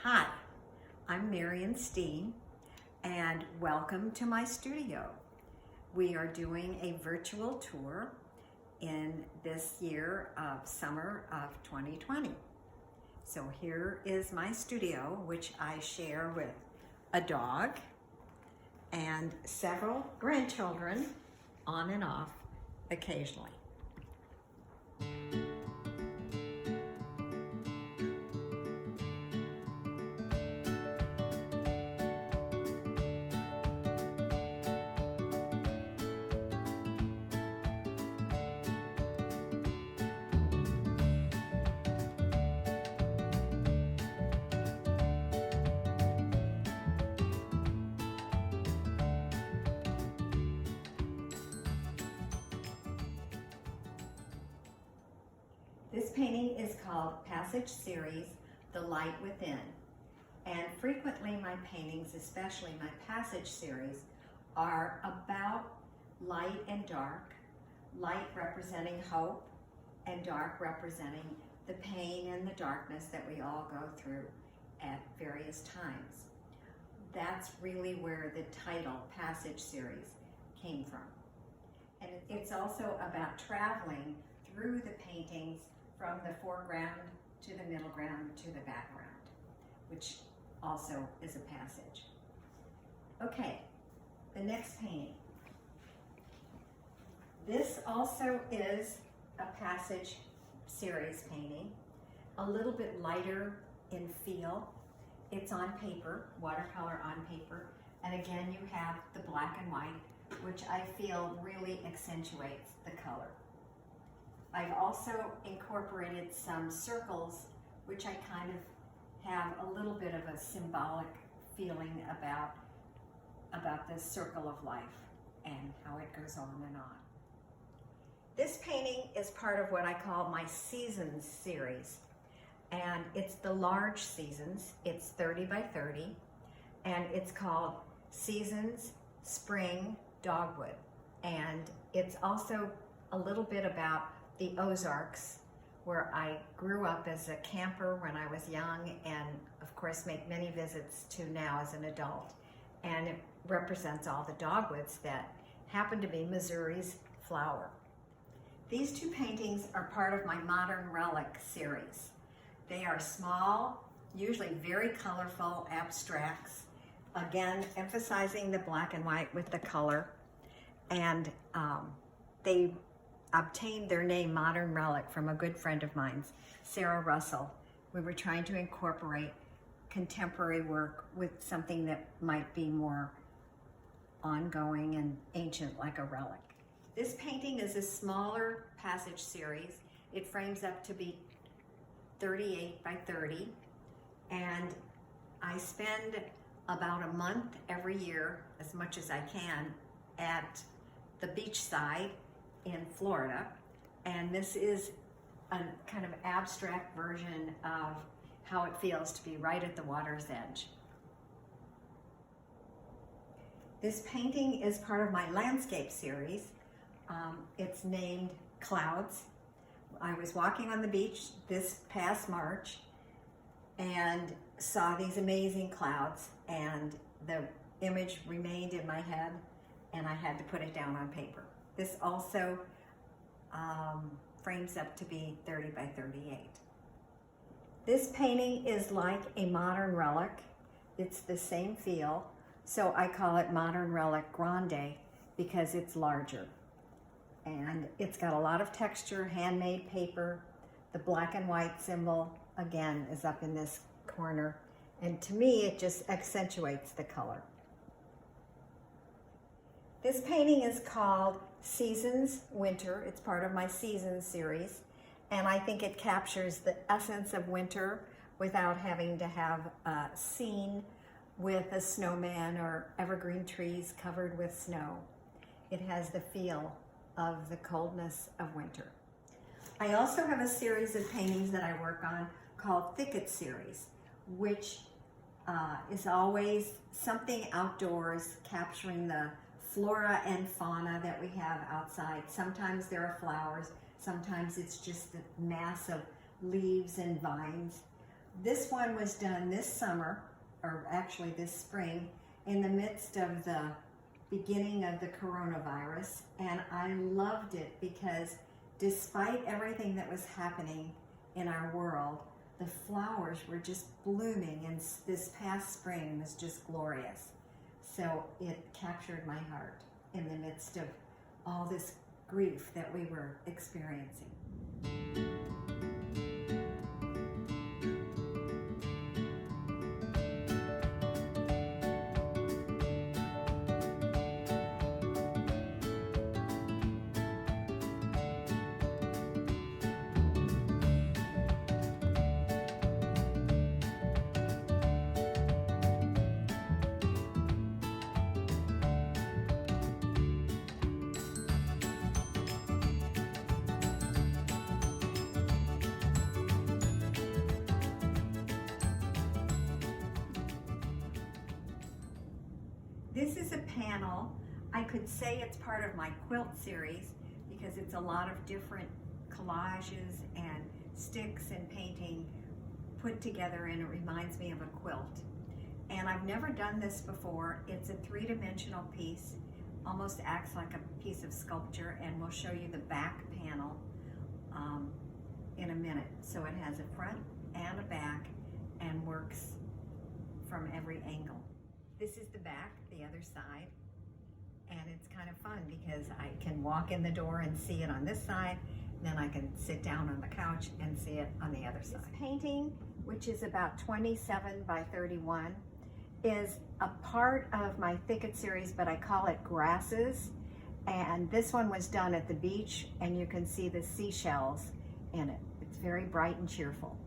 Hi, I'm Marian Steen, and welcome to my studio. We are doing a virtual tour in this year of summer of 2020. So here is my studio, which I share with a dog and several grandchildren on and off occasionally. This painting is called Passage Series, The Light Within. And frequently my paintings, especially my Passage series, are about light and dark, light representing hope and dark representing the pain and the darkness that we all go through at various times. That's really where the title Passage Series came from. And it's also about traveling through the paintings from the foreground to the middle ground to the background, which also is a passage. Okay, the next painting. This also is a Passage series painting, a little bit lighter in feel. It's on paper, watercolor on paper, and again you have the black and white, which I feel really accentuates the color. I've also incorporated some circles, which I kind of have a little bit of a symbolic feeling about this circle of life and how it goes on and on. This painting is part of what I call my Seasons series, and it's the large seasons. It's 30 by 30, and it's called Seasons Spring Dogwood, and it's also a little bit about the Ozarks, where I grew up as a camper when I was young, and of course make many visits to now as an adult. And it represents all the dogwoods that happen to be Missouri's flower. These two paintings are part of my Modern Relic series. They are small, usually very colorful abstracts, again emphasizing the black and white with the color, and they obtained their name Modern Relic from a good friend of mine's, Sarah Russell. We were trying to incorporate contemporary work with something that might be more ongoing and ancient, like a relic. This painting is a smaller Passage series. It frames up to be 38 by 30, and I spend about a month every year, as much as I can, at the beach side in Florida, and this is a kind of abstract version of how it feels to be right at the water's edge. This painting is part of my landscape series. It's named Clouds. I was walking on the beach this past March and saw these amazing clouds, and the image remained in my head and I had to put it down on paper. This also frames up to be 30 by 38. This painting is like a Modern Relic. It's the same feel, so I call it Modern Relic Grande because it's larger. And it's got a lot of texture, handmade paper. The black and white symbol, again, is up in this corner. And to me, it just accentuates the color. This painting is called Seasons Winter. It's part of my Seasons series, and I think it captures the essence of winter without having to have a scene with a snowman or evergreen trees covered with snow. It has the feel of the coldness of winter. I also have a series of paintings that I work on called Thicket Series, which is always something outdoors, capturing the flora and fauna that we have outside. Sometimes there are flowers, sometimes it's just a mass of leaves and vines, This one was done this summer, or actually this spring, in the midst of the beginning of the coronavirus, and I loved it because despite everything that was happening in our world, the flowers were just blooming, and this past spring was just glorious. So it captured my heart in the midst of all this grief that we were experiencing. This is a panel. I could say it's part of my quilt series because it's a lot of different collages and sticks and painting put together, and it reminds me of a quilt. And I've never done this before. It's a three-dimensional piece, almost acts like a piece of sculpture, and we'll show you the back panel in a minute. So it has a front and a back and works from every angle. This is the back, the other side, and it's kind of fun because I can walk in the door and see it on this side, then I can sit down on the couch and see it on the other side. This painting, which is about 27 by 31, is a part of my Thicket series, but I call it Grasses, and this one was done at the beach, and you can see the seashells in it. It's very bright and cheerful.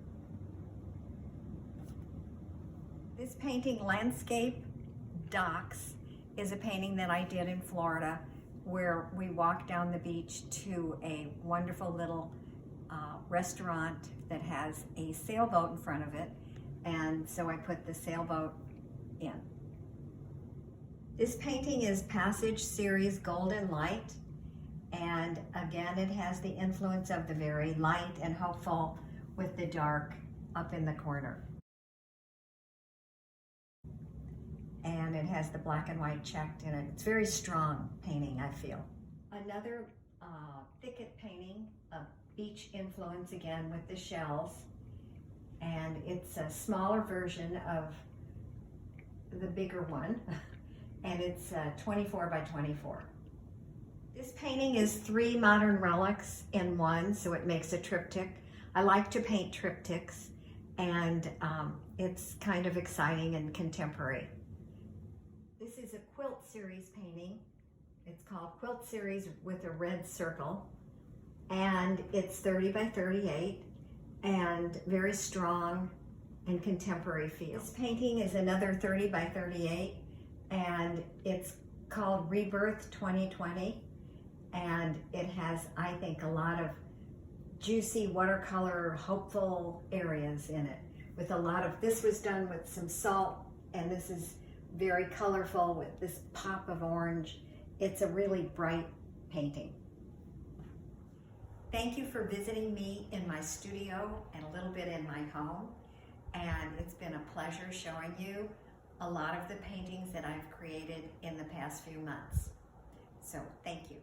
This painting, Landscape Docks, is a painting that I did in Florida where we walked down the beach to a wonderful little restaurant that has a sailboat in front of it, and so I put the sailboat in. This painting is Passage Series Golden Light, and again it has the influence of the very light and hopeful with the dark up in the corner. And it has the black and white checked in it. It's very strong painting, I feel. Another Thicket painting, a beach influence again with the shells, and it's a smaller version of the bigger one, and it's 24 by 24. This painting is 3 modern relics in one, so it makes a triptych. I like to paint triptychs, and it's kind of exciting and contemporary. This is a quilt series painting. It's called Quilt Series with a red circle, and it's 30 by 38 and very strong and contemporary feel. This painting is another 30 by 38, and it's called Rebirth 2020, and it has, I think, a lot of juicy watercolor, hopeful areas in it. With a lot of, this was done with some salt, and this is very colorful with this pop of orange. It's a really bright painting. Thank you for visiting me in my studio and a little bit in my home. And it's been a pleasure showing you a lot of the paintings that I've created in the past few months. So thank you.